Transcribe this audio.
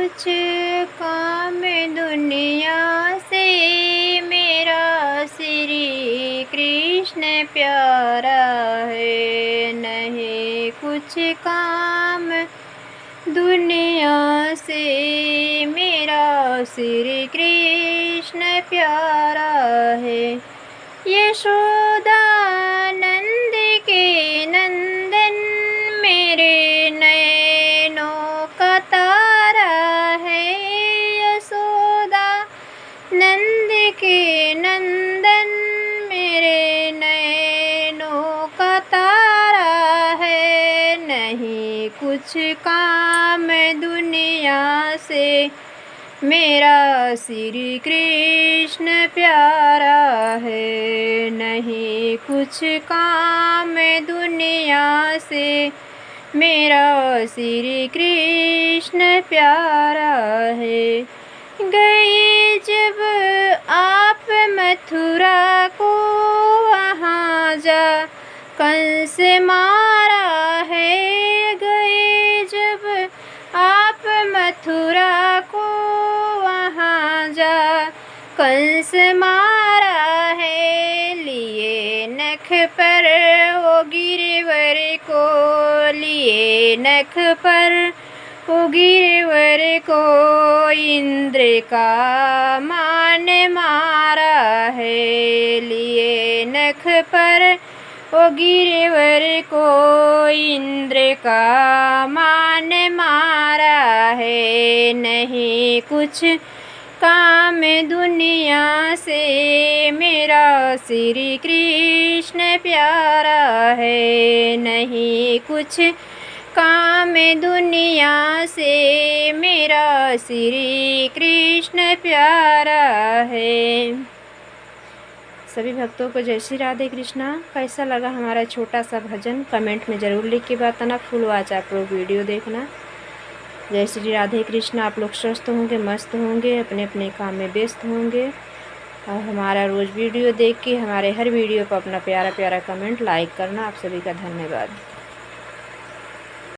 कुछ काम दुनिया से, मेरा श्री कृष्ण प्यारा है। नहीं कुछ काम दुनिया से, मेरा श्री कृष्ण प्यारा है। यशोदा नंद के नंदन, मेरे नैनों का तारा है। यशोदा नंद के नंदन, मेरे नैनों का तारा है। नहीं कुछ काम दुनिया से, मेरा श्री कृष्ण प्यारा है। नहीं कुछ काम दुनिया से, मेरा श्री कृष्ण प्यारा है। गए जब आप मथुरा को, वहाँ जा कंस मारा है। गए जब आप मथुरा को, वहाँ जा कंस मारा है। लिए नख पर वो गिरवर को, लिए नख पर वो गिरवर को, इंद्र का मान मारा है। लिए नख पर वो गिरवर को, इंद्र का मान मारा है। नहीं कुछ काम दुनिया से, मेरा श्री कृष्ण प्यारा है। नहीं कुछ काम दुनिया से, मेरा श्री कृष्ण प्यारा है। सभी भक्तों को जय श्री राधे कृष्णा। कैसा लगा हमारा छोटा सा भजन, कमेंट में ज़रूर लिख के बताना। फुल वॉच आप लोग वीडियो देखना। जय श्री राधे कृष्णा। आप लोग स्वस्थ होंगे, मस्त होंगे, अपने अपने काम में व्यस्त होंगे। और हमारा रोज़ वीडियो देख के हमारे हर वीडियो पर अपना प्यारा प्यारा कमेंट लाइक करना। आप सभी का धन्यवाद।